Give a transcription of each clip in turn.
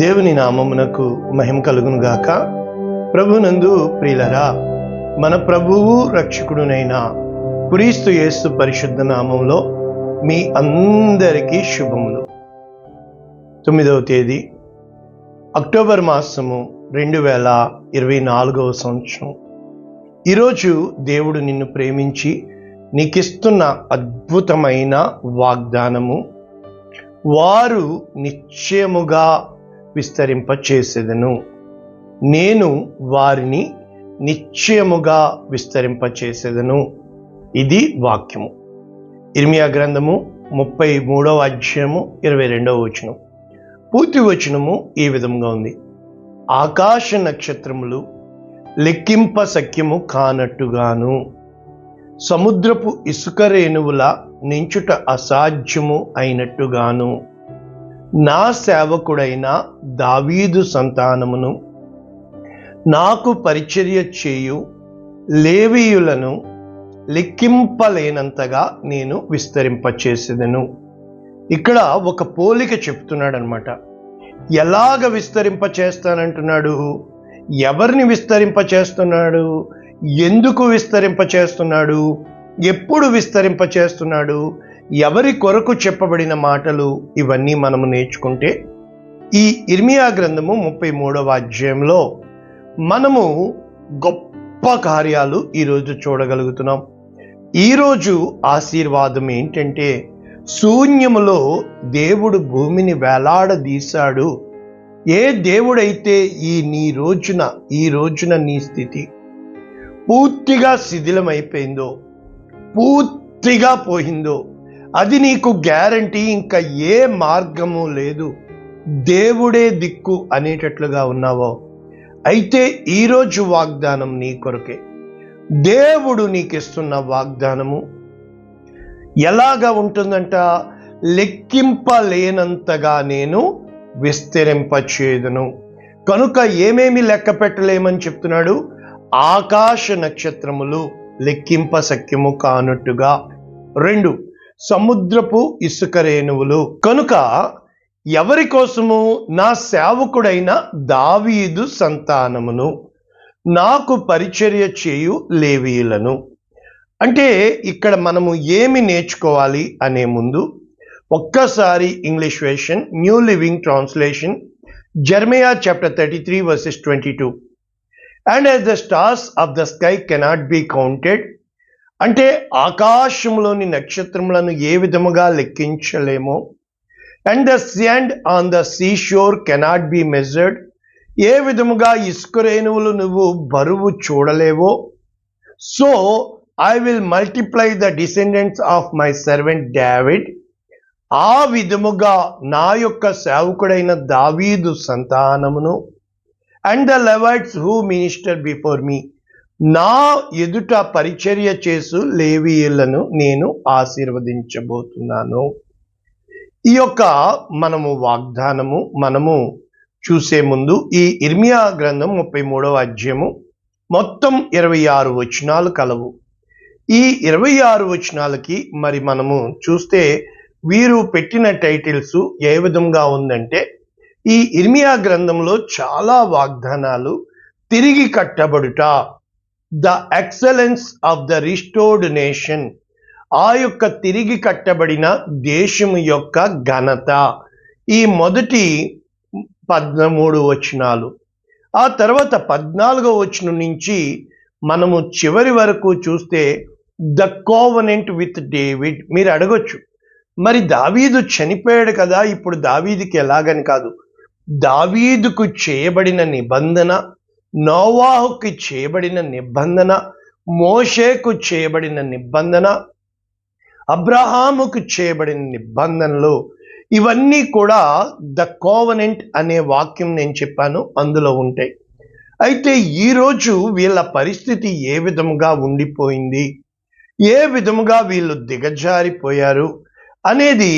దేవుని నామమునకు మహిమ కలుగును గాక. ప్రభునందు ప్రియులరా, మన ప్రభువు రక్షకుడునైన క్రీస్తు యేసు పరిశుద్ధ నామంలో మీ అందరికీ శుభములు. 9వ తేదీ అక్టోబర్ మాసము 2024 సంవత్సరం. ఈరోజు దేవుడు నిన్ను ప్రేమించి నీకిస్తున్న అద్భుతమైన వాగ్దానము, వారు నిశ్చయముగా విస్తరింపచేసేదను, నేను వారిని నిశ్చయముగా విస్తరింపచేసేదను. ఇది వాక్యము. ఇర్మియా గ్రంథము 33వ అధ్యాయము 22వ వచనం. పూర్తి వచనము ఈ విధంగా ఉంది: ఆకాశ నక్షత్రములు లెక్కింప శక్యము కానట్టుగాను, సముద్రపు ఇసుక రేణువుల నించుట అసాధ్యము అయినట్టుగాను, నా సేవకుడైన దావీదు సంతానమును, నాకు పరిచర్య చేయు లేవీయులను లెక్కింపలేనంతగా నేను విస్తరింపచేసేదను. ఇక్కడ ఒక పోలిక చెప్తున్నాడు అనమాట. ఎలాగ విస్తరింపచేస్తానంటున్నాడు? ఎవరిని విస్తరింపచేస్తున్నాడు? ఎందుకు విస్తరింపచేస్తున్నాడు? ఎప్పుడు విస్తరింపచేస్తున్నాడు? ఎవరి కొరకు చెప్పబడిన మాటలు? ఇవన్నీ మనము నేర్చుకుంటే ఈ ఇర్మియా గ్రంథము 33వ అధ్యాయంలో మనము గొప్ప కార్యాలు ఈరోజు చూడగలుగుతున్నాం. ఈరోజు ఆశీర్వాదం ఏంటంటే, శూన్యములో దేవుడు భూమిని వేలాడదీశాడు. ఏ దేవుడైతే ఈ రోజున నీ స్థితి పూర్తిగా శిథిలమైపోయిందో, పూర్తిగా పోయిందో, అది నీకు గ్యారంటీ, ఇంకా ఏ మార్గము లేదు, దేవుడే దిక్కు అనేటట్లుగా ఉన్నావో, అయితే ఈరోజు వాగ్దానం నీ కొరకే. దేవుడు నీకిస్తున్న వాగ్దానము ఎలాగా ఉంటుందంట? లెక్కింపలేనంతగా నేను విస్తరింపచేయుదును. కనుక ఏమేమి లెక్క పెట్టలేమని చెప్తున్నాడు? ఆకాశ నక్షత్రములు లెక్కింప శక్యము కానట్టుగా. 2, సముద్రపు ఇసుక రేణువులు. కనుక ఎవరి కోసము? నా సేవకుడైన దావీదు సంతానమును, నాకు పరిచర్య చేయు లేవీయులను. అంటే ఇక్కడ మనము ఏమి నేర్చుకోవాలి అనే ముందు ఒక్కసారి English version, new living translation, Jeremiah chapter 33 verses 22. And as the stars of the sky cannot be counted, అంటే ఆకాశంలోని నక్షత్రములను ఏ విధముగా లెక్కించలేమో, and the sand on the sea shore cannot be measured, ఏ విధముగా ఇసుక రేణువులు నువ్వు బరువు చూడలేవో, so I will multiply the descendants of my servant David, ఆ విధముగా నా యొక్క సేవకుడైన దావీదు సంతానమును, and the Levites who minister before me, నా ఎదుట పరిచర్య చేసు లేవీయులను నేను ఆశీర్వదించబోతున్నాను. ఈ యొక్క వాగ్దానము మనము చూసే ముందు ఈ ఇర్మియా గ్రంథం 33వ అధ్యాయము మొత్తం 26 వచనాలు కలవు. ఈ 26 వచనాలకి మరి మనము చూస్తే వీరు పెట్టిన టైటిల్స్ ఏ విధంగా ఉందంటే, ఈ ఇర్మియా గ్రంథంలో చాలా వాగ్దానాలు, తిరిగి కట్టబడుట, the excellence of the restored nation, ఆ యొక్క తిరిగి కట్టబడిన దేశము యొక్క ఘనత, ఈ మొదటి 13 వచనాలు. ఆ తర్వాత 14వ వచనం నుంచి మనము చివరి వరకు చూస్తే ద కోవెనెంట్ విత్ డేవిడ్. మీరు అడగొచ్చు, మరి దావీదు చనిపోయాడు కదా, ఇప్పుడు దావీదుకి ఎలాగని? కాదు, దావీదుకు చేయబడిన నిబంధన, నోవాహుకి చేయబడిన నిబంధన, మోషేకు చేయబడిన నిబంధన, అబ్రహాముకు చేయబడిన నిబంధనలు, ఇవన్నీ కూడా ద కోవెనెంట్ అనే వాక్యం నేను చెప్పాను అందులో ఉంటాయి. అయితే ఈరోజు వీళ్ళ పరిస్థితి ఏ విధముగా ఉండిపోయింది, ఏ విధముగా వీళ్ళు దిగజారిపోయారు అనేది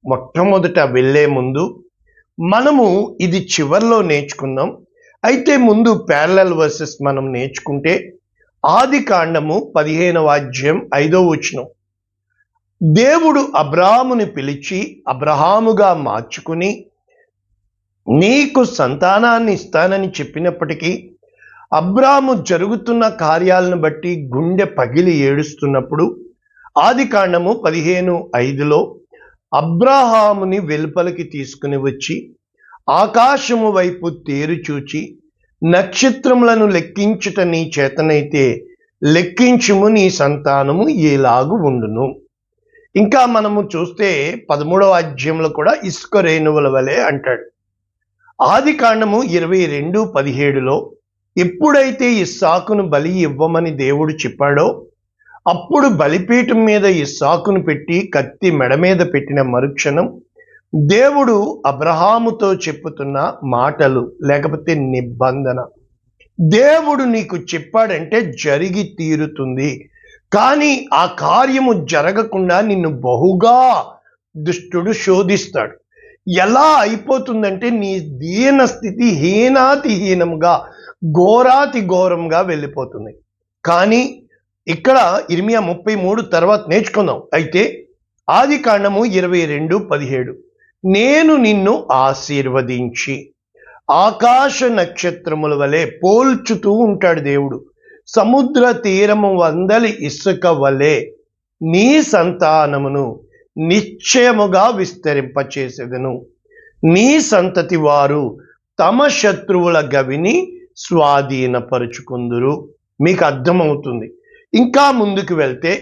మొట్టమొదట వెళ్ళే ముందు మనము ఇది చివర్లో నేర్చుకుందాం. అయితే ముందు ప్యారలల్ వర్సెస్ మనం నేర్చుకుంటే, ఆది కాండము 15వ అధ్యాయం 5వ వచనం. దేవుడు అబ్రాహాముని పిలిచి అబ్రహాముగా మార్చుకుని నీకు సంతానాన్ని ఇస్తానని చెప్పినప్పటికీ అబ్రాము జరుగుతున్న కార్యాలను బట్టి గుండె పగిలి ఏడుస్తున్నప్పుడు ఆదికాండము 15:5లో అబ్రాహాముని వెలుపలికి తీసుకుని వచ్చి ఆకాశము వైపు తేరు చూచి నక్షత్రములను లెక్కించుట నీ చేతనైతే లెక్కించుము, నీ సంతానము ఏలాగు ఉండును. ఇంకా మనము చూస్తే 13వ అధ్యాయంలో కూడా ఇసుక రేణువుల వలె అంటాడు. ఆదికాండము 22:17లో ఎప్పుడైతే ఇస్సాకును బలి ఇవ్వమని దేవుడు చెప్పాడో అప్పుడు బలిపీఠం మీద ఇస్సాకును పెట్టి కత్తి మెడ మీద పెట్టిన మరుక్షణం దేవుడు అబ్రహాముతో చెప్పుతున్న మాటలు లేకపోతే నిబంధన, దేవుడు నీకు చెప్పాడంటే జరిగి తీరుతుంది. కానీ ఆ కార్యము జరగకుండా నిన్ను బహుగా దుష్టుడు శోధిస్తాడు. ఎలా అయిపోతుందంటే నీ దీన స్థితి హీనాతిహీనంగా ఘోరాతి ఘోరంగా వెళ్ళిపోతుంది. కానీ ఇక్కడ ఇర్మియా 33 తర్వాత నేర్చుకుందాం. అయితే ఆదికాండము 22:17 నేను నిన్ను ఆశీర్వదించి ఆకాశ నక్షత్రముల వలె పోల్చుతూ ఉంటాడు దేవుడు, సముద్ర తీరము వందలి ఇసుక వలె నీ సంతానమును నిశ్చయముగా విస్తరింపచేసెదను. నీ సంతతి వారు తమ శత్రువుల గవిని స్వాధీనపరుచుకుందురు. మీకు అర్థమవుతుంది. ఇంకా ముందుకు వెళ్తే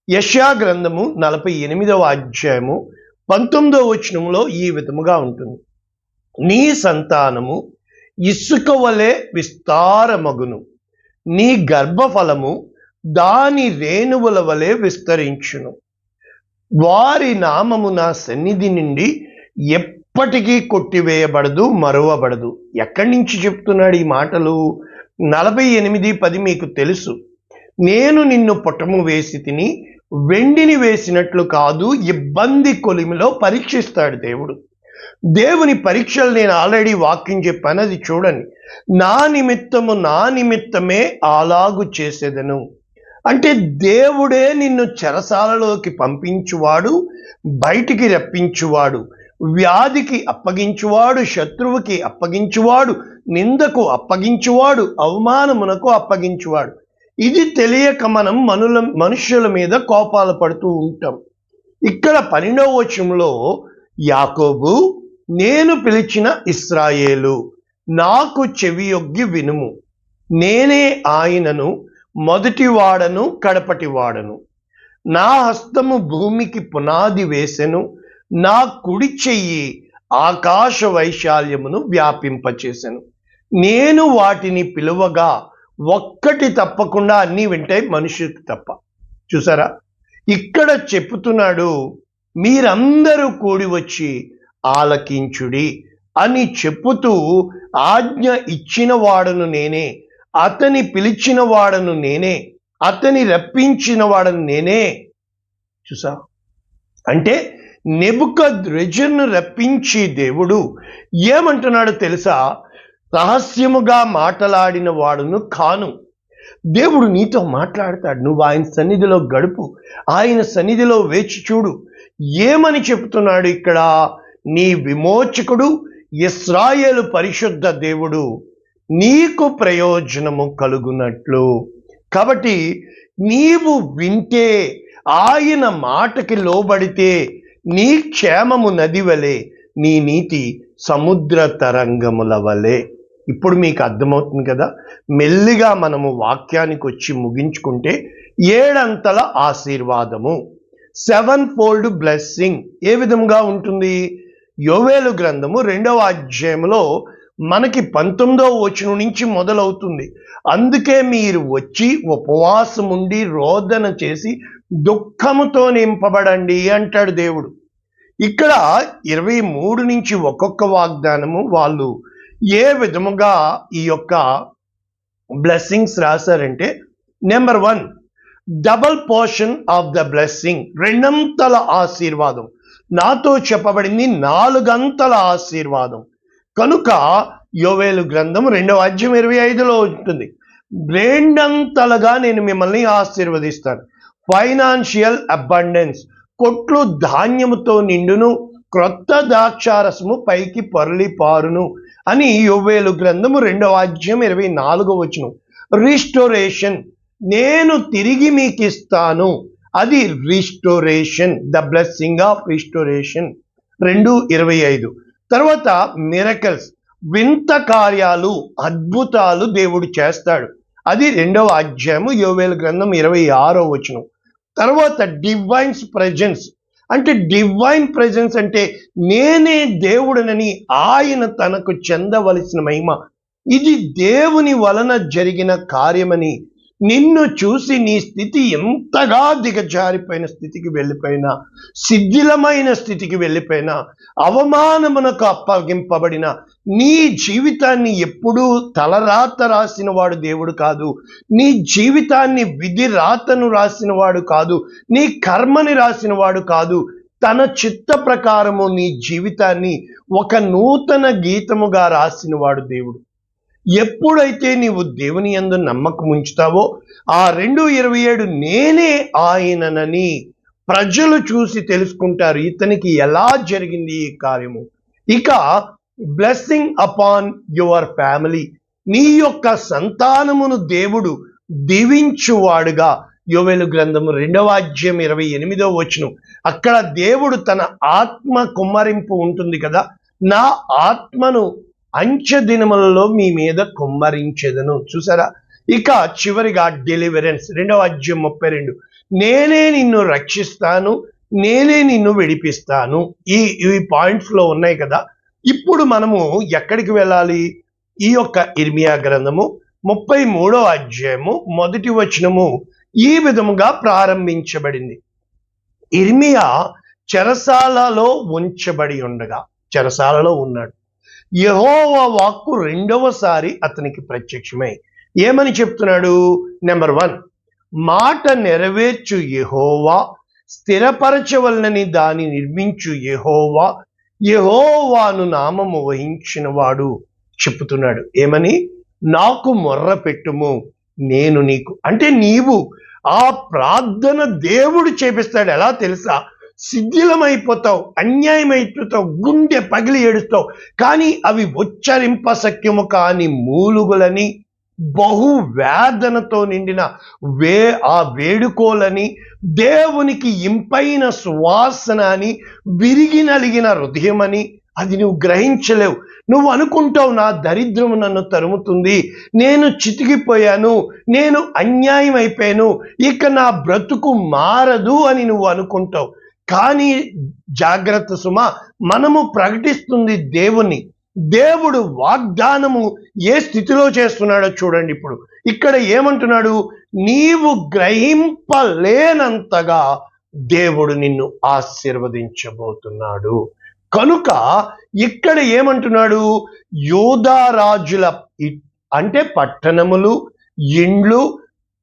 యెషయా గ్రంథము 48వ అధ్యాయము 19వ వచనంలో ఈ విధముగా ఉంటుంది. నీ సంతానము ఇసుక వలె విస్తారమగును, నీ గర్భఫలము దాని రేణువుల వలె విస్తరించును. వారి నామము నా సన్నిధి నుండి ఎప్పటికీ కొట్టివేయబడదు, మరువబడదు. ఎక్కడి నుంచి చెప్తున్నాడు ఈ మాటలు? 48:10 మీకు తెలుసు. నేను నిన్ను పుటము వేసి తిని వెండిని వేసినట్లు కాదు, ఇబ్బంది కొలిమిలో పరీక్షిస్తాడు దేవుడు. దేవుని పరీక్షలు నేను ఆల్రెడీ వాక్యం చెప్పాను, అది చూడండి. నా నిమిత్తమే అలాగు చేసేదను. అంటే దేవుడే నిన్ను చెరసాలలోకి పంపించువాడు, బయటికి రప్పించువాడు, వ్యాధికి అప్పగించువాడు, శత్రువుకి అప్పగించువాడు, నిందకు అప్పగించువాడు, అవమానమునకు అప్పగించువాడు. ఇది తెలియక మనం మనుషుల మీద కోపాలు పడుతూ ఉంటాం. ఇక్కడ 12వ వచనంలో యాకోబు, నేను పిలిచిన ఇశ్రాయేలు, నాకు చెవియొగ్గి వినుము, నేనే ఆయనను, మొదటివాడను కడపటివాడను. నా హస్తము భూమికి పునాది వేసెను, నా కుడి చెయ్యి ఆకాశ వైశాల్యమును వ్యాపింపచేసెను. నేను వాటిని పిలువగా ఒక్కటి తప్పకుండా అన్నీ వింటాయి, మనుషులకు తప్ప. చూసారా, ఇక్కడ చెప్పుతున్నాడు, మీరందరూ కూడి వచ్చి ఆలకించుడి అని చెప్పుతూ ఆజ్ఞ ఇచ్చిన వాడను నేనే, అతని పిలిచిన వాడను నేనే, అతని రప్పించిన వాడను నేనే. చూసా, అంటే నెబుకద్రెజర్ను రప్పించి దేవుడు ఏమంటున్నాడో తెలుసా? రహస్యముగా మాట్లాడిన వాడును కాను. దేవుడు నీతో మాట్లాడతాడు, నువ్వు ఆయన సన్నిధిలో గడుపు, ఆయన సన్నిధిలో వేచి చూడు. ఏమని చెప్తున్నాడు ఇక్కడ? నీ విమోచకుడు ఇశ్రాయేలు పరిశుద్ధ దేవుడు నీకు ప్రయోజనము కలుగునట్లు. కాబట్టి నీవు వింటే, ఆయన మాటకి లోబడితే నీ క్షేమము నది వలె, నీ నీతి సముద్ర తరంగముల వలె. ఇప్పుడు మీకు అర్థమవుతుంది కదా. మెల్లిగా మనము వాక్యానికి వచ్చి ముగించుకుంటే 7 అంతల ఆశీర్వాదము, 7-fold బ్లెస్సింగ్ ఏ విధంగా ఉంటుంది? యోవేలు గ్రంథము 2వ అధ్యాయంలో మనకి 19వ వచనం నుంచి మొదలవుతుంది. అందుకే మీరు వచ్చి ఉపవాసం ఉండి రోదన చేసి దుఃఖముతో నింపబడండి అంటాడు దేవుడు. ఇక్కడ 23 నుంచి ఒక్కొక్క వాగ్దానము వాళ్ళు ఏ విధముగా ఈ యొక్క బ్లెస్సింగ్స్ రాశారంటే, number 1 double portion of the blessing, 2 అంతల ఆశీర్వాదం. నాతో చెప్పబడింది 4 అంతల ఆశీర్వాదం. కనుక యోవేలు గ్రంథం 2వ అధ్యాయం 25లో ఉంటుంది, 2 అంతలుగా నేను మిమ్మల్ని ఆశీర్వదిస్తాను. ఫైనాన్షియల్ అబండెన్స్, కొట్లు ధాన్యముతో నిండును, క్రొత్త ద్రాక్షారసము పైకి పొరలి పారును అని యోవేలు గ్రంథము 2:24 రిస్టోరేషన్, నేను తిరిగి మీకు ఇస్తాను, అది restoration, the blessing of restoration 2:25. తర్వాత మిరకల్స్, వింత కార్యాలు, అద్భుతాలు దేవుడు చేస్తాడు, అది 2వ యోవేలు గ్రంథం 26. తర్వాత డివైన్స్ ప్రెజెన్స్, అంటే డివైన్ ప్రెజెన్స్ అంటే నేనే దేవుడనని ఆయన తనకు చెందవలసిన మహిమ, ఇది దేవుని వలన జరిగిన కార్యమని, నిన్ను చూసి నీ స్థితి ఎంతగా దిగజారిపోయిన స్థితికి వెళ్ళిపోయినా, శిథిలమైన స్థితికి వెళ్ళిపోయినా, అవమానమునకు అప్పగింపబడిన నీ జీవితాన్ని ఎప్పుడూ తలరాత రాసిన వాడు దేవుడు కాదు, నీ జీవితాన్ని విధి రాతను రాసిన వాడు కాదు, నీ కర్మని రాసిన వాడు కాదు, తన చిత్త ప్రకారము నీ జీవితాన్ని ఒక నూతన గీతముగా రాసిన వాడు దేవుడు. ఎప్పుడైతే నీవు దేవుని యందు నమ్మకం ఉంచుతావో ఆ 2:27 నేనే ఆయననని ప్రజలు చూసి తెలుసుకుంటారు, ఇతనికి ఎలా జరిగింది ఈ కార్యము. ఇక బ్లెస్సింగ్ అపాన్ యువర్ ఫ్యామిలీ, నీ యొక్క సంతానమును దేవుడు దీవించువాడుగా, యోవేలు గ్రంథము 2:28 అక్కడ దేవుడు తన ఆత్మ కుమ్మరింపు ఉంటుంది కదా, నా ఆత్మను అంచె దినములలో మీ మీద కుమ్మరించెదను. చూసారా? ఇక చివరిగా డెలివరెన్స్ 2:32 నేనే నిన్ను రక్షిస్తాను, నేనే నిన్ను విడిపిస్తాను. ఈ పాయింట్స్ లో ఉన్నాయి కదా. ఇప్పుడు మనము ఎక్కడికి వెళ్ళాలి? ఈ యొక్క ఇర్మియా గ్రంథము 33:1 ఈ విధముగా ప్రారంభించబడింది. ఇర్మియా చెరసాలలో ఉంచబడి ఉండగా, చెరసాలలో ఉన్నాడు, యెహోవా వాక్కు రెండవసారి అతనికి ప్రత్యక్షమై ఏమని చెప్తున్నాడు? నెంబర్ 1, మాట నెరవేర్చు యెహోవా, స్థిరపరచవలనని దాన్ని నిర్మించు యెహోవా, యెహోవాను నామము వహించిన వాడు చెప్తున్నాడు. ఏమని? నాకు మొర్ర పెట్టుము, నేను నీకు, అంటే నీవు ఆ ప్రార్థన దేవుడు చేపిస్తాడు. ఎలా తెలుసా? శిథిలమైపోతావు, అన్యాయమైపోతావు, గుండె పగిలి ఏడుస్తావు, కానీ అవి ఉచ్చరింప సఖ్యము కాని మూలుగులని, బహు వేదనతో నిండిన ఆ వేడుకోలని, దేవునికి ఇంపైన సువాసన అని, విరిగి నలిగిన హృదయమని, అది నువ్వు గ్రహించలేవు. నువ్వు అనుకుంటావు నా దరిద్రము నన్ను తరుముతుంది, నేను చితికిపోయాను, నేను అన్యాయం అయిపోయాను, ఇక నా బ్రతుకు మారదు అని నువ్వు అనుకుంటావు. కానీ జాగ్రత్త సుమా, మనము ప్రకటిస్తుంది దేవుని. దేవుడు వాగ్దానము ఏ స్థితిలో చేస్తున్నాడో చూడండి. ఇప్పుడు ఇక్కడ ఏమంటున్నాడు? నీవు గ్రహింపలేనంతగా దేవుడు నిన్ను ఆశీర్వదించబోతున్నాడు. కనుక ఇక్కడ ఏమంటున్నాడు? యూదారాజుల, అంటే పట్టణములు, ఇండ్లు,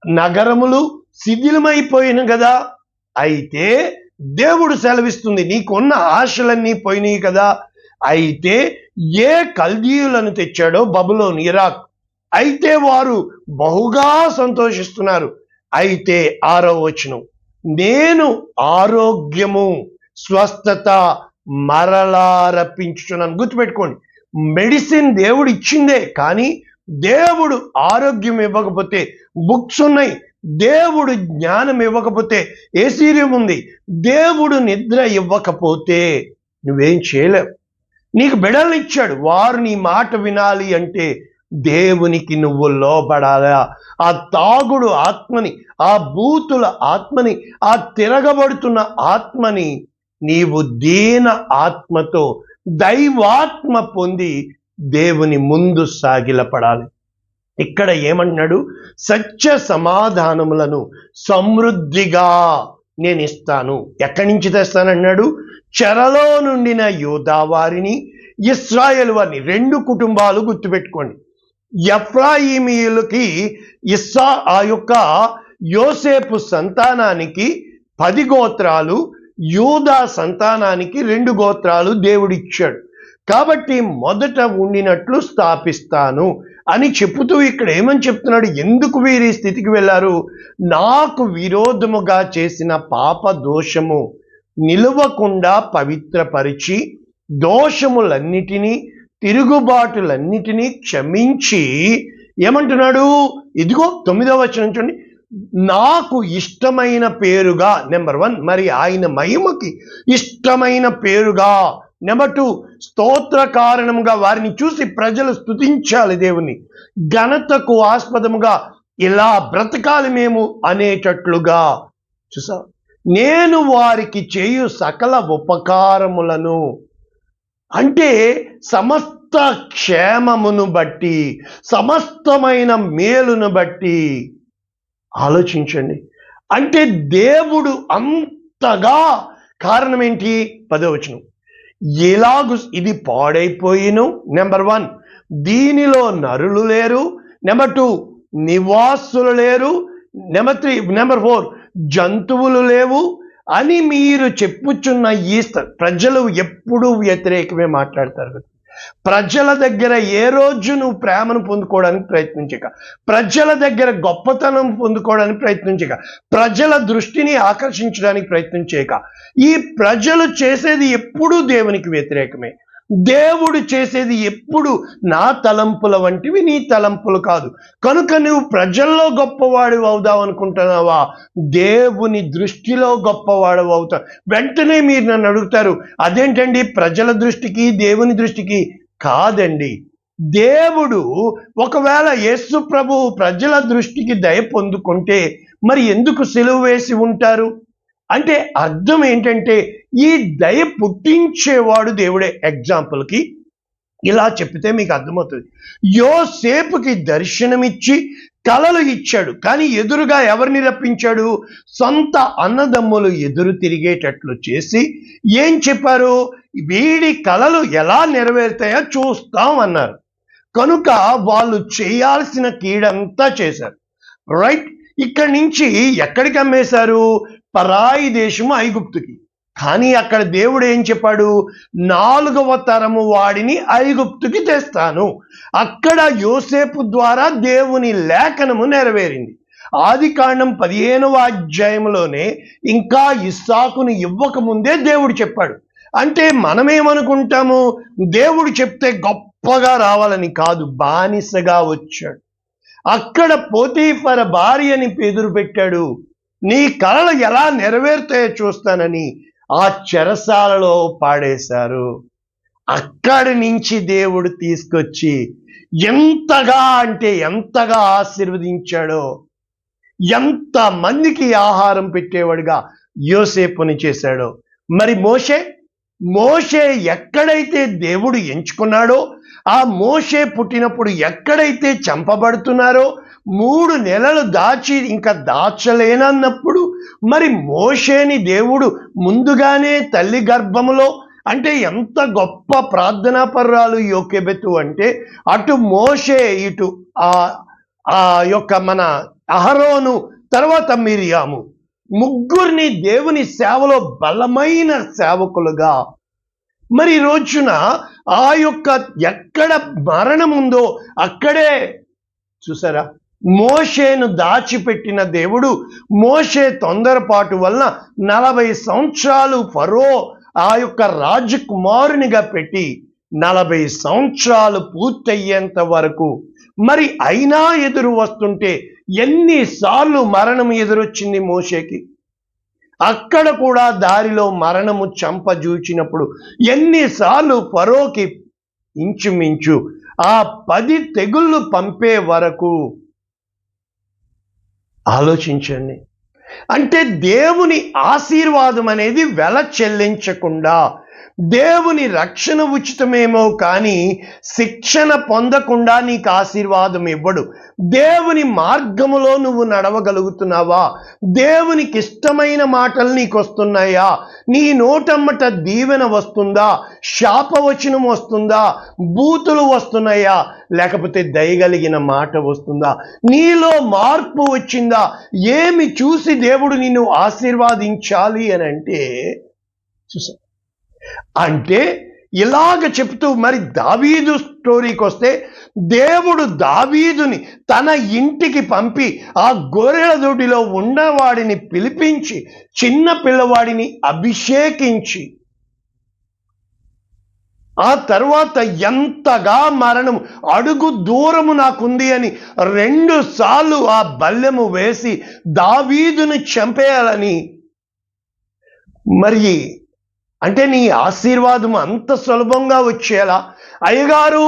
నగరములు శిథిలమైపోయిన కదా. అయితే దేవుడు సెలవిస్తుంది, నీకున్న ఆశలన్నీ పోయినాయి కదా. అయితే ఏ కల్దీయులను తెచ్చాడో బబులోను, ఇరాక్, అయితే వారు బహుగా సంతోషిస్తున్నారు. అయితే 6వ నేను ఆరోగ్యము, స్వస్థత మరలా రప్పించుచున్నాను. గుర్తుపెట్టుకోండి, మెడిసిన్ దేవుడు ఇచ్చిందే, కానీ దేవుడు ఆరోగ్యం ఇవ్వకపోతే, బుక్స్ ఉన్నాయి, దేవుడు జ్ఞానం ఇవ్వకపోతే ఏసీర్యం ఉంది, దేవుడు నిద్ర ఇవ్వకపోతే నువ్వేం చేయలేవు. నీకు బిడ్డలను ఇచ్చాడు, వారు నీ మాట వినాలి అంటే దేవునికి నువ్వు లోబడాలా. ఆ తాగుడు ఆత్మని, ఆ బూతుల ఆత్మని, ఆ తిరగబడుతున్న ఆత్మని నీవు దీన ఆత్మతో దైవాత్మ పొంది దేవుని ముందు సాగిలపడాలి. ఇక్కడ ఏమంటున్నాడు? సత్య సమాధానములను సమృద్ధిగా నేను ఇస్తాను. ఎక్కడి నుంచి తెస్తానన్నాడు? చెరలో నుండిన యూదా వారిని, ఇశ్రాయేలు వారిని. 2 కుటుంబాలు గుర్తుపెట్టుకోండి. ఎఫ్రాయిమీయులకి ఆ యొక్క యోసేపు సంతానానికి 10 గోత్రాలు, యూదా సంతానానికి 2 గోత్రాలు దేవుడిచ్చాడు. కాబట్టి మొదట ఉండినట్లు స్థాపిస్తాను అని చెప్పుతూ ఇక్కడ ఏమని చెప్తున్నాడు? ఎందుకు వీరి స్థితికి వెళ్ళారు? నాకు విరోధముగా చేసిన పాప దోషము నిలవకుండా పవిత్రపరిచి దోషములన్నిటినీ తిరుగుబాటులన్నిటినీ క్షమించి ఏమంటున్నాడు? ఇదిగో 9వ వచనం చూడండి, నాకు ఇష్టమైన పేరుగా, నెంబర్ 1, మరి ఆయన మహిమకి ఇష్టమైన పేరుగా, నెంబర్ 2, స్తోత్ర కారణముగా వారిని చూసి ప్రజలు స్తుతించాలి, దేవుని ఘనతకు ఆస్పదముగా ఇలా బ్రతకాలి మేము అనేటట్లుగా. చూసా, నేను వారికి చేయు సకల ఉపకారములను, అంటే సమస్త క్షేమమును బట్టి, సమస్తమైన మేలును బట్టి. ఆలోచించండి, అంటే దేవుడు అంతగా కారణం ఏంటి? 10వ వచనం, ఎలాగు ఇది పాడైపోయిను, నెంబర్ 1 దీనిలో నరులు లేరు, నెంబర్ 2 నివాసులు లేరు, నెంబర్ 4 జంతువులు లేవు అని మీరు చెప్పుచున్న ఈ ప్రజలు ఎప్పుడూ వ్యతిరేకమే మాట్లాడతారు. ప్రజల దగ్గర ఏ రోజు నువ్వు ప్రేమను పొందుకోవడానికి ప్రయత్నించక, ప్రజల దగ్గర గొప్పతనం పొందుకోవడానికి ప్రయత్నించక, ప్రజల దృష్టిని ఆకర్షించడానికి ప్రయత్నం చేయక, ఈ ప్రజలు చేసేది ఎప్పుడూ దేవునికి వ్యతిరేకమే. దేవుడు చేసేది ఎప్పుడు నా తలంపుల వంటివి నీ తలంపులు కాదు. కనుక నువ్వు ప్రజల్లో గొప్పవాడు అవుదావు అనుకుంటున్నావా? దేవుని దృష్టిలో గొప్పవాడు అవుతావు. వెంటనే మీరు నన్ను అడుగుతారు, అదేంటండి ప్రజల దృష్టికి దేవుని దృష్టికి? కాదండి, దేవుడు ఒకవేళ యేసు ప్రభువు ప్రజల దృష్టికి దయ పొందుకుంటే మరి ఎందుకు సిలువ వేసి ఉంటారు? అంటే అర్థం ఏంటంటే ఈ దయ పుట్టించేవాడు దేవుడే. ఎగ్జాంపుల్కి ఇలా చెప్తే మీకు అర్థమవుతుంది. యోసేపుకి దర్శనమిచ్చి కలలు ఇచ్చాడు, కానీ ఎదురుగా ఎవరిని రప్పించాడు? సొంత అన్నదమ్ములు ఎదురు తిరిగేటట్లు చేసి ఏం చెప్పారు? వీడి కలలు ఎలా నెరవేరుతాయో చూస్తాం అన్నారు. కనుక వాళ్ళు చేయాల్సిన కీడంతా చేశారు. రైట్, ఇక్కడి నుంచి ఎక్కడికి అమ్మేశారు? పరాయి దేశము ఐగుప్తుకి. కానీ అక్కడ దేవుడు ఏం చెప్పాడు? 4వ తరము వాడిని ఐగుప్తుకి తెస్తాను. అక్కడ యోసేపు ద్వారా దేవుని లేఖనము నెరవేరింది. ఆదికాండం 15వ అధ్యాయంలోనే ఇంకా ఇస్సాకును ఇవ్వక ముందే దేవుడు చెప్పాడు. అంటే మనమేమనుకుంటాము? దేవుడు చెప్తే గొప్పగా రావాలని కాదు, బానిసగా వచ్చాడు. అక్కడ పోతీఫర భార్యని ఎదురు పెట్టాడు, నీ కలలు ఎలా నెరవేరుతాయో చూస్తానని. ఆ చెరసాలలో పాడేశారు. అక్కడి నుంచి దేవుడు తీసుకొచ్చి ఎంతగా అంటే ఎంతగా ఆశీర్వదించాడో, ఎంత మందికి ఆహారం పెట్టేవాడుగా యోసేపుని చేశాడో. మరి మోషే ఎక్కడైతే దేవుడు ఎంచుకున్నాడో, ఆ మోషే పుట్టినప్పుడు ఎక్కడైతే చంపబడుతున్నారో, 3 నెలలు దాచి ఇంకా దాచలేనన్నప్పుడు మరి మోషేని దేవుడు ముందుగానే తల్లి గర్భములో, అంటే ఎంత గొప్ప ప్రార్థనా పర్రాలు యోకెబెతు అంటే, అటు మోషే ఇటు ఆ యొక్క మన అహరోను తర్వాత మిరియాము, ముగ్గురిని దేవుని సేవలో బలమైన సేవకులుగా. మరి రోజున ఆ యొక్క ఎక్కడ మరణం ఉందో అక్కడే చూసారా, మోషేను దాచిపెట్టిన దేవుడు మోషే తొందరపాటు వలన 40 సంవత్సరాలు ఫరో ఆ యొక్క రాజకుమారునిగా పెట్టి 40 సంవత్సరాలు పూర్తయ్యేంత వరకు మరి అయినా ఎదురు వస్తుంటే ఎన్నిసార్లు మరణం ఎదురొచ్చింది మోషేకి. అక్కడ కూడా దారిలో మరణము చంపజూచినప్పుడు ఎన్నిసార్లు ఫరోకి ఇంచుమించు ఆ 10 తెగుళ్ళు పంపే వరకు. ఆలోచించండి, అంటే దేవుని ఆశీర్వాదం అనేది వెల చెల్లించకుండా, దేవుని రక్షణ ఉచితమేమో కానీ శిక్షణ పొందకుండా నీకు ఆశీర్వాదం ఇవ్వడు. దేవుని మార్గములో నువ్వు నడవగలుగుతున్నావా? దేవునికి ఇష్టమైన మాటలు నీకు వస్తున్నాయా? నీ నోటమ్మట దీవెన వస్తుందా? శాపవచనం వస్తుందా? బూతులు వస్తున్నాయా? లేకపోతే దయగలిగిన మాట వస్తుందా? నీలో మార్పు వచ్చిందా? ఏమి చూసి దేవుడు నిన్ను ఆశీర్వాదించాలి అని అంటే చూసా, అంటే ఇలాగ చెప్తూ మరి దావీదు స్టోరీకి వస్తే, దేవుడు దావీదుని తన ఇంటికి పంపి ఆ గొర్రెల దొడ్డిలో ఉన్నవాడిని పిలిపించి చిన్న పిల్లవాడిని అభిషేకించి ఆ తర్వాత ఎంతగా మరణం అడుగు దూరము నాకుంది అని 2 సార్లు ఆ బల్లెము వేసి దావీదుని చంపేయాలని, మరి అంటే నీ ఆశీర్వాదం అంత సులభంగా వచ్చేలా, అయ్యగారు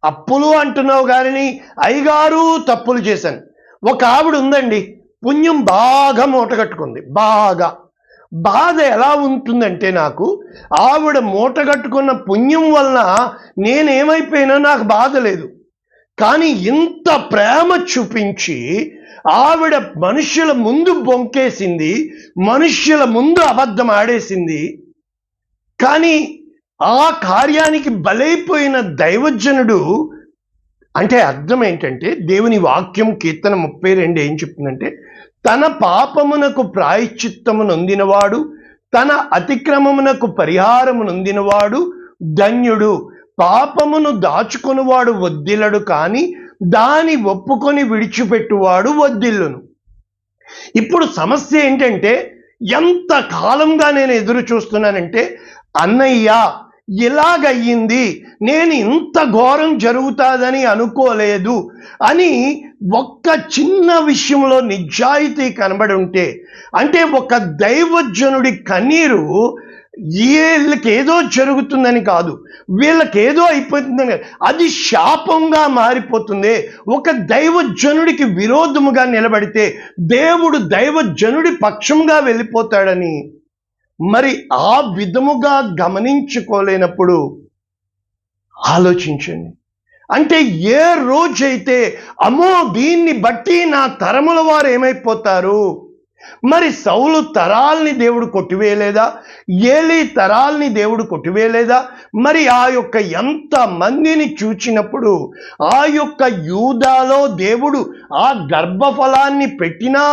అప్పులు అంటున్నావు కానీ అయ్యగారు తప్పులు చేశాను. ఒక ఆవిడ ఉందండి, పుణ్యం బాగా మూటగట్టుకుంది. బాధ ఎలా ఉంటుందంటే, నాకు ఆవిడ మూటగట్టుకున్న పుణ్యం వలన నేనేమైపోయినా నాకు బాధ లేదు. కానీ ఇంత ప్రేమ చూపించి ఆవిడ మనుష్యుల ముందు బొంకేసింది, మనుష్యుల ముందు అబద్ధం ఆడేసింది. కానీ ఆ కార్యానికి బలైపోయిన దైవజనుడు, అంటే అర్థం ఏంటంటే, దేవుని వాక్యం కీర్తన 32 ఏం చెప్తుందంటే, తన పాపమునకు ప్రాయశ్చిత్తము నొందినవాడు, తన అతిక్రమమునకు పరిహారము నొందినవాడు ధన్యుడు. పాపమును దాచుకొనివాడు వద్దిల్లడు, కానీ దాని ఒప్పుకొని విడిచిపెట్టువాడు వద్దిల్లును. ఇప్పుడు సమస్య ఏంటంటే, ఎంత కాలంగా నేను ఎదురు చూస్తున్నానంటే, అన్నయ్య ఇలాగయ్యింది, నేను ఇంత ఘోరం జరుగుతాదని అనుకోలేదు అని ఒక్క చిన్న విషయంలో నిజాయితీ కనబడి ఉంటే, అంటే ఒక దైవజనుడి కన్నీరు వీళ్ళకేదో జరుగుతుందని కాదు, వీళ్ళకేదో అయిపోతుందని, అది శాపంగా మారిపోతుంది. ఒక దైవజనుడికి విరోధముగా నిలబడితే దేవుడు దైవజనుడి పక్షంగా వెళ్ళిపోతాడని మరి ఆ విధముగా గమనించుకోలేనప్పుడు ఆలోచించండి. అంటే ఏ రోజైతే అమ్మో దీన్ని బట్టి నా తరముల వారు ఏమైపోతారు, మరి సౌలు తరాల్ని దేవుడు కొట్టివేయలేదా, ఏలీ తరాల్ని దేవుడు కొట్టివేయలేదా, మరి ఆ యొక్క ఎంత మందిని చూచినప్పుడు ఆ యొక్క యూదాలో దేవుడు ఆ గర్భఫలాన్ని పెట్టినా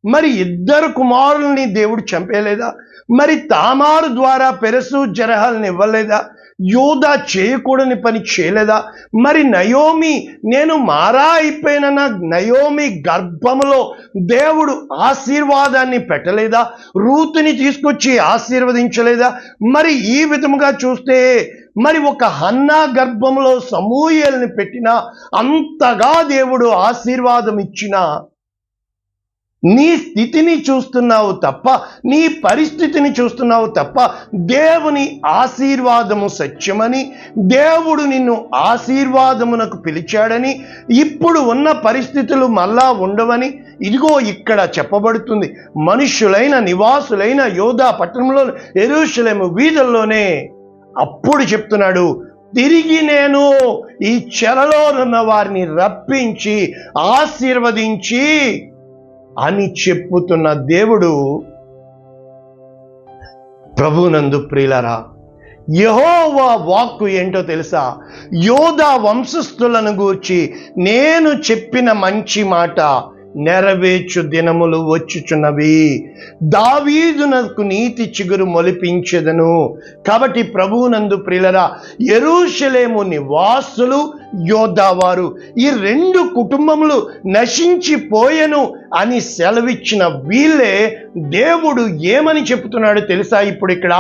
మరి 2 కుమారుల్ని దేవుడు చంపేయలేదా, మరి తామారు ద్వారా పెరసు జరహాలను ఇవ్వలేదా, యూదా చేయకూడని పని చేయలేదా, మరి నయోమి నేను మారా అయిపోయిన నయోమి గర్భములో దేవుడు ఆశీర్వాదాన్ని పెట్టలేదా, రూతుని తీసుకొచ్చి ఆశీర్వదించలేదా. మరి ఈ విధముగా చూస్తే మరి ఒక హన్నా గర్భంలో సమూయేల్ని పెట్టినా అంతగా దేవుడు ఆశీర్వాదం ఇచ్చినా నీ స్థితిని చూస్తున్నావు తప్ప, నీ పరిస్థితిని చూస్తున్నావు తప్ప, దేవుని ఆశీర్వాదము సత్యమని, దేవుడు నిన్ను ఆశీర్వాదమునకు పిలిచాడని, ఇప్పుడు ఉన్న పరిస్థితులు మళ్ళా ఉండవని ఇదిగో ఇక్కడ చెప్పబడుతుంది. మనుష్యులైన నివాసులైన యోధా పట్టణంలో యెరూషలేము వీధుల్లోనే అప్పుడు చెప్తున్నాడు, తిరిగి నేను ఈ చెరలో ఉన్న వారిని రప్పించి ఆశీర్వదించి అని చెప్పుతున్న దేవుడు. ప్రభునందు ప్రియులారా, యెహోవా వాక్కు ఏంటో తెలుసా? యోధా వంశస్థులను గూర్చి నేను చెప్పిన మంచి మాట నెరవేర్చు దినములు వచ్చుచున్నవి, దావీదునకు నీతి చిగురు మొలిపించెదను. కాబట్టి ప్రభువునందు ప్రియులారా, యెరూషలేము నివాసులు యోధావారు ఈ 2 కుటుంబములు నశించిపోయెను అని సెలవిచ్చిన వీళ్ళే దేవుడు ఏమని చెప్తున్నాడు తెలుసా? ఇప్పుడు ఇక్కడ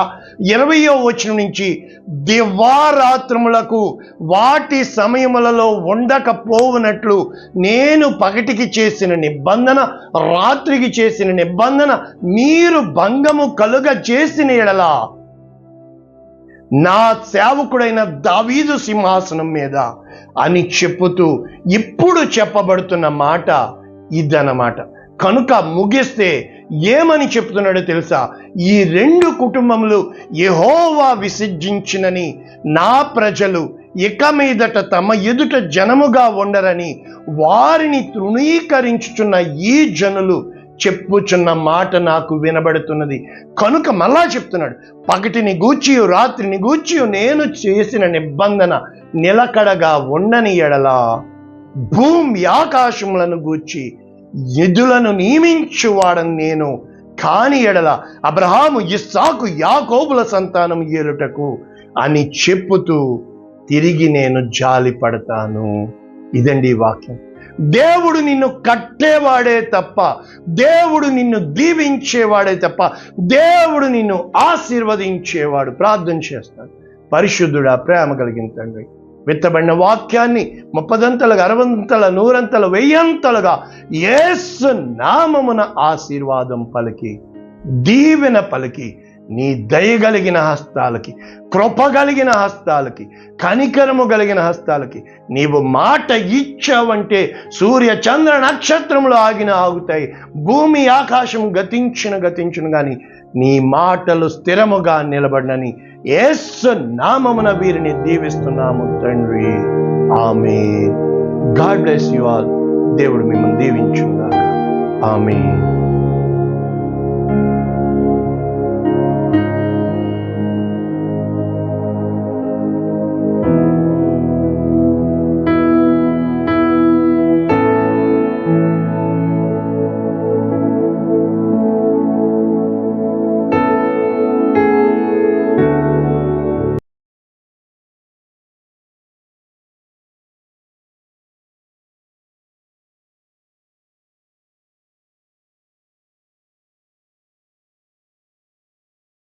20వ వచనం నుంచి, దివారాత్రములకు వాటి సమయములలో ఉండకపోవునట్లు నేను పగటికి చేసిన నిబంధన, రాత్రికి చేసిన నిబంధన మీరు భంగము కలుగ చేసిన ఎడల నా సేవకుడైన దావీదు సింహాసనం మీద అని చెప్పుతూ ఇప్పుడు చెప్పబడుతున్న మాట ఇదన్నమాట. కనుక ముగిస్తే ఏమని చెప్తున్నాడో తెలుసా? ఈ 2 కుటుంబములు యెహోవా విసర్జించినని నా ప్రజలు ఇక మీదట తమ ఎదుట జనముగా ఉండరని వారిని తృణీకరించుచున్న ఈ జనులు చెప్పుచున్న మాట నాకు వినబడుతున్నది. కనుక మళ్ళా చెప్తున్నాడు, పగటిని గూర్చియు రాత్రిని గూర్చియు నేను చేసిన నిబంధన నిలకడగా ఉండని ఎడలా భూమి ఆకాశములను గూర్చి ఎదులను నియమించువాడని నేను కాని ఎడల అబ్రహాము, ఇస్సాకు, యాకోబుల సంతానం ఏలుటకు అని చెప్పుతూ తిరిగి నేను జాలి పడతాను. ఇదండి వాక్యం. దేవుడు నిన్ను కట్టేవాడే తప్ప, దేవుడు నిన్ను దీవించేవాడే తప్ప, దేవుడు నిన్ను ఆశీర్వదించేవాడు. ప్రార్థన చేస్తాడు. పరిశుద్ధుడా, ప్రేమ కలిగిన తండ్రి, విత్తబడిన వాక్యాన్ని 30 60 100 1000 యేసు నామమున ఆశీర్వాదం పలికి, దీవెన పలికి, నీ దయగలిగిన హస్తాలకి, కృపగలిగిన హస్తాలకి, కనికరము కలిగిన హస్తాలకి నీవు మాట ఇచ్చావంటే సూర్య చంద్ర నక్షత్రములు ఆగుతాయి, భూమి ఆకాశం గతించును కానీ నీ మాటలు స్థిరముగా నిలబడినని యేసు నామమున వీరిని దీవిస్తున్నాము తండ్రి. ఆమేన్. God bless you all. దేవుడు మిమ్మల్ని దీవించుగాక. ఆమేన్.